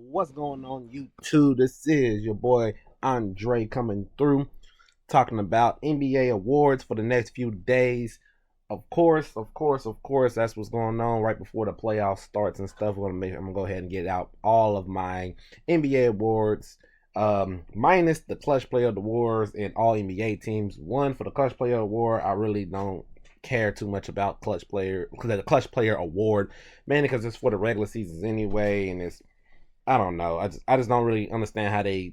What's going on, YouTube? This is your boy Andre coming through, talking about NBA awards for the next few days. Of course, that's what's going on right before the playoff starts and stuff. I'm gonna go ahead and get out all of my NBA awards, minus the Clutch Player Awards and all NBA teams. One for the Clutch Player Award, I really don't care too much about the Clutch Player Award, mainly because it's for the regular seasons anyway, and it's I don't know. I just don't really understand how they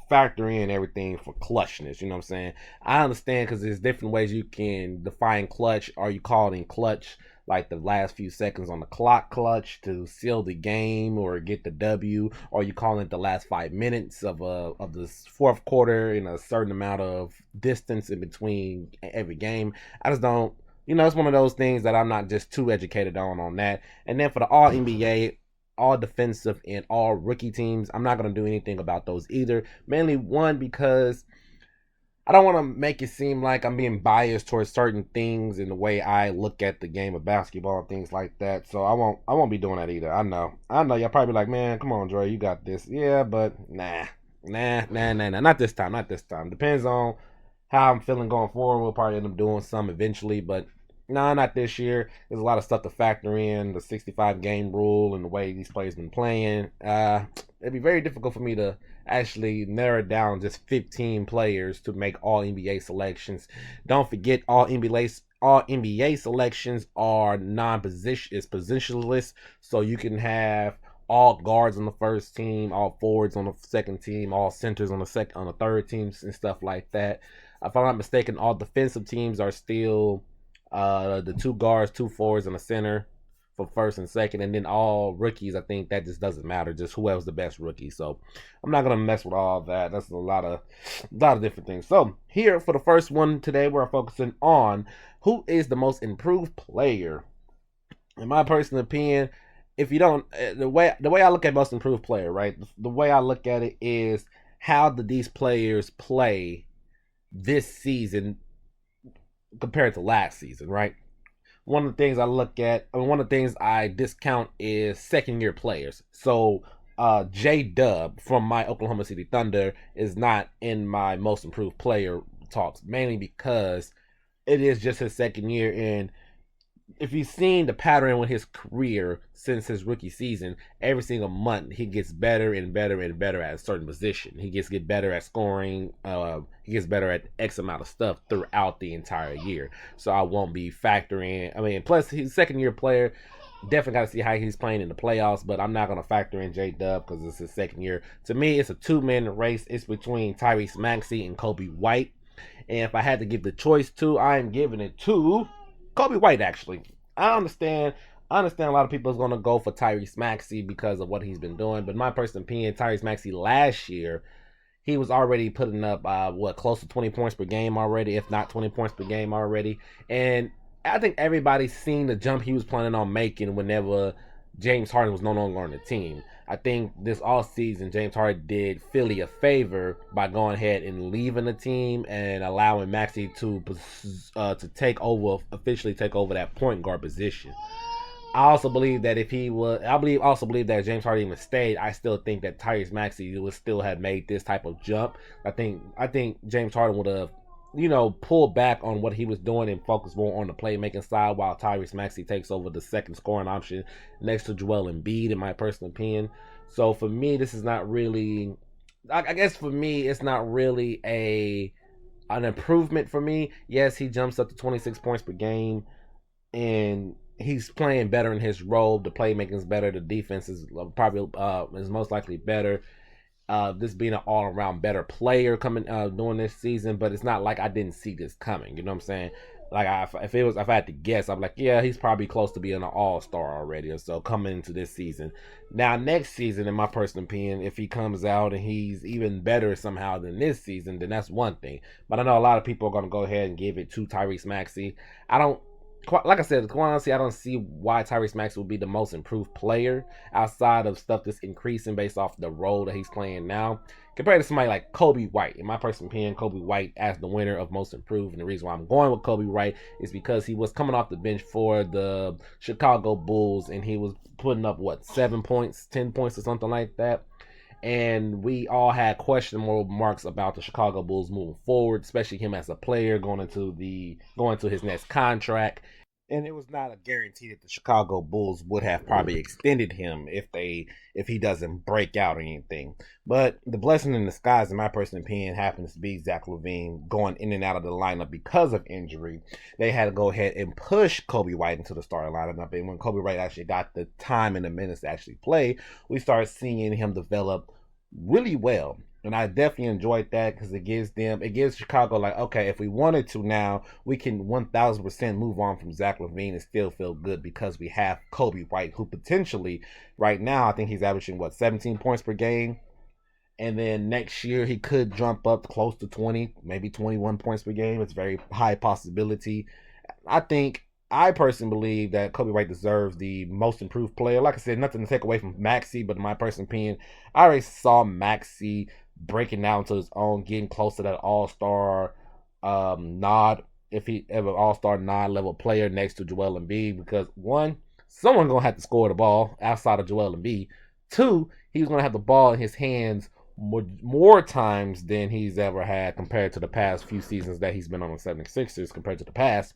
factor in everything for clutchness. You know what I'm saying? I understand because there's different ways you can define clutch. Are you calling clutch like the last few seconds on the clock clutch to seal the game or get the W? Or you calling it the last 5 minutes of the fourth quarter in a certain amount of distance in between every game? I just don't. It's one of those things that I'm not just too educated on that. And then for the All NBA, all defensive and all rookie teams, I'm not going to do anything about those either. Mainly one, because I don't want to make it seem like I'm being biased towards certain things in the way I look at the game of basketball and things like that. So I won't be doing that either. I know y'all probably like, man, come on, Dre, you got this. Yeah, but nah, not this time. Depends on how I'm feeling going forward. We'll probably end up doing some eventually, but no, not this year. There's a lot of stuff to factor in, the 65 game rule and the way these players been playing. It'd be very difficult for me to actually narrow down just 15 players to make all NBA selections. Don't forget, all NBA selections are positionless, so you can have all guards on the first team, all forwards on the second team, all centers on the third teams and stuff like that. If I'm not mistaken, all defensive teams are still the two guards, two forwards, and a center for first and second, and then all rookies. I think that just doesn't matter. Just whoever's the best rookie. So I'm not gonna mess with all that. That's a lot of different things. So here for the first one today, we're focusing on who is the most improved player. In my personal opinion, if you don't, the way I look at most improved player, right? The way I look at it is how did these players play this season compared to last season, right? One of the things one of the things I discount is second year players. So J Dub from my Oklahoma City Thunder is not in my most improved player talks, mainly because it is just his second year. And if you've seen the pattern with his career since his rookie season, every single month he gets better and better and better at a certain position. He get better at scoring. He gets better at X amount of stuff throughout the entire year. So I won't be factoring. I mean, plus he's a second year player. Definitely got to see how he's playing in the playoffs, but I'm not going to factor in J Dub because it's his second year. To me, it's a two-man race. It's between Tyrese Maxey and Kobe White. And if I had to give the choice to, I'm giving it to Kobe White. Actually, I understand a lot of people is going to go for Tyrese Maxey because of what he's been doing, but in my personal opinion, Tyrese Maxey last year, he was already putting up close to 20 points per game already, if not 20 points per game already. And I think everybody's seen the jump he was planning on making whenever James Harden was no longer on the team. I think this all season, James Harden did Philly a favor by going ahead and leaving the team and allowing Maxey to officially take over that point guard position. I also believe that if James Harden even stayed, I still think that Tyrese Maxey would still have made this type of jump. I think James Harden would have pull back on what he was doing and focus more on the playmaking side while Tyrese Maxey takes over the second scoring option next to Joel Embiid, in my personal opinion. So for me, this is not really, I guess for me, it's not really an improvement for me. Yes, he jumps up to 26 points per game and he's playing better in his role. The playmaking is better. The defense is probably is most likely better. This being an all-around better player coming during this season, but it's not like I didn't see this coming. You know what I'm saying? Like if I had to guess, I'm like, yeah, he's probably close to being an all-star already, or so coming into this season. Now next season, in my personal opinion, if he comes out and he's even better somehow than this season, then that's one thing. But I know a lot of people are gonna go ahead and give it to Tyrese Maxey. like I said, quite honestly, I don't see why Tyrese Maxey would be the most improved player outside of stuff that's increasing based off the role that he's playing now. Compared to somebody like Kobe White. In my personal opinion, Kobe White as the winner of most improved. And the reason why I'm going with Kobe White is because he was coming off the bench for the Chicago Bulls and he was putting up, 7 points, 10 points, or something like that. And we all had questionable marks about the Chicago Bulls moving forward, especially him as a player going into his next contract. And it was not a guarantee that the Chicago Bulls would have probably extended him if he doesn't break out or anything. But the blessing in disguise, in my personal opinion, happens to be Zach LaVine going in and out of the lineup because of injury. They had to go ahead and push Kobe White into the starting lineup. And when Kobe White actually got the time and the minutes to actually play, we started seeing him develop really well. And I definitely enjoyed that because it gives Chicago, like, okay, if we wanted to now, we can 1000% move on from Zach LaVine and still feel good because we have Kobe White, who potentially, right now, I think he's averaging, 17 points per game. And then next year, he could jump up close to 20, maybe 21 points per game. It's a very high possibility. I personally believe that Kobe White deserves the most improved player. Like I said, nothing to take away from Maxey, but in my personal opinion, I already saw Maxey breaking down to his own, getting close to that all-star nod, if he ever all-star nod level player next to Joel Embiid, because one, someone's gonna have to score the ball outside of Joel Embiid. Two, he's gonna have the ball in his hands more times than he's ever had compared to the past few seasons that he's been on the 76ers compared to the past.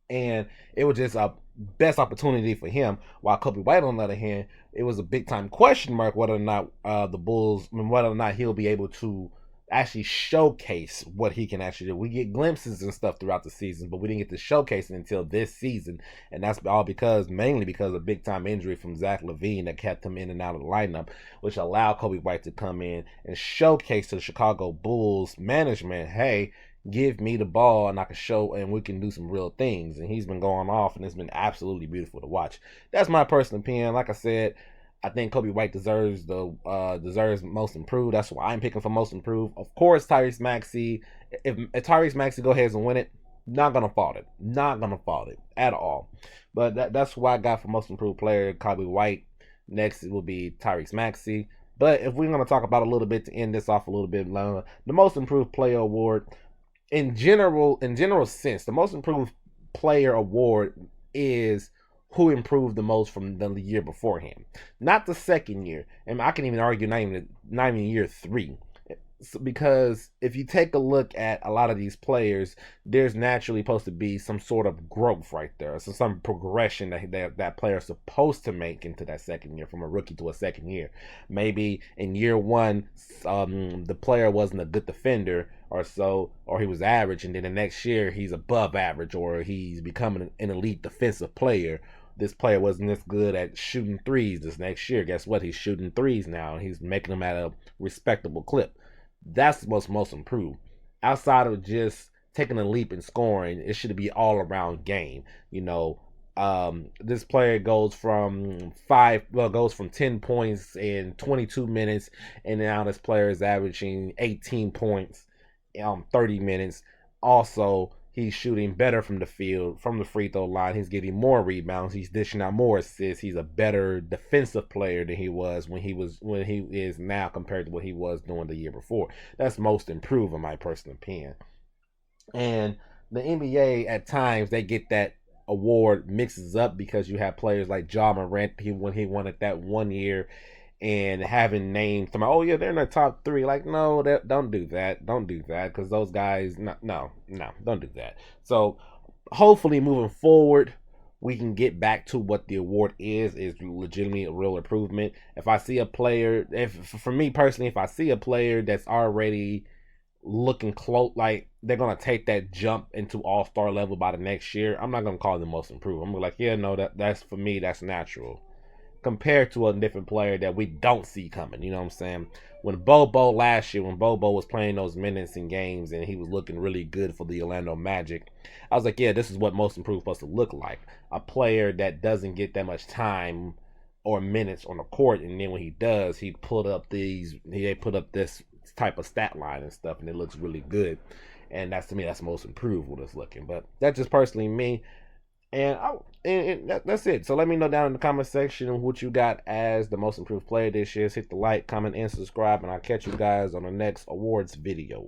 And it was just a best opportunity for him. While Kobe White, on the other hand, it was a big time question mark whether or not the Bulls, whether or not he'll be able to actually showcase what he can actually do. We get glimpses and stuff throughout the season, but we didn't get to showcase it until this season, and that's all mainly because of big time injury from Zach LaVine that kept him in and out of the lineup, which allowed Kobe White to come in and showcase to the Chicago Bulls management, hey, give me the ball and I can show and we can do some real things. And he's been going off and it's been absolutely beautiful to watch. That's my personal opinion. Like I said, I think Kobe White deserves most improved. That's why I'm picking for most improved. Of course, Tyrese Maxey. If Tyrese Maxey go ahead and win it, not gonna fault it at all. But that's why I got for most improved player, Kobe White. Next it will be Tyrese Maxey. But if we're gonna talk about a little bit to end this off a little bit longer, the most improved player award, in general sense, the most improved player award is who improved the most from the year beforehand, not the second year. And I can even argue not even year 3, because if you take a look at a lot of these players, there's naturally supposed to be some sort of growth right there, so some progression that player is supposed to make into that second year, from a rookie to a second year. Maybe in year 1, the player wasn't a good defender or so, or he was average, and then the next year he's above average, or he's becoming an elite defensive player. This player wasn't this good at shooting threes this next year. Guess what? He's shooting threes now, and he's making them at a respectable clip. That's what's most improved. Outside of just taking a leap in scoring, it should be all around game. This player goes from 10 points in 22 minutes, and now this player is averaging 18 points 30 minutes. Also, he's shooting better from the field, from the free throw line. He's getting more rebounds. He's dishing out more assists. He's a better defensive player than he was when he is now compared to what he was doing the year before. That's most improved in my personal opinion. And the NBA at times they get that award mixes up because you have players like Ja Morant, when he won it that one year, and having names to oh yeah, they're in the top 3. Like, no, don't do that, because those guys, no, don't do that. So hopefully moving forward, we can get back to what the award is legitimately a real improvement. If I see a player, for me personally, if I see a player that's already looking close, like they're gonna take that jump into all-star level by the next year, I'm not gonna call them most improved. I'm gonna be like, yeah, no, that's for me, that's natural, compared to a different player that we don't see coming. You know what I'm saying? When Bobo was playing those minutes in games and he was looking really good for the Orlando Magic, I was like, yeah, this is what most improved supposed to look like. A player that doesn't get that much time or minutes on the court, and then when he does, they put up this type of stat line and stuff, and it looks really good. And to me, that's most improved what it's looking. But that's just personally me. And that's it. So let me know down in the comment section what you got as the most improved player this year. Hit the like, comment, and subscribe, and I'll catch you guys on the next awards video.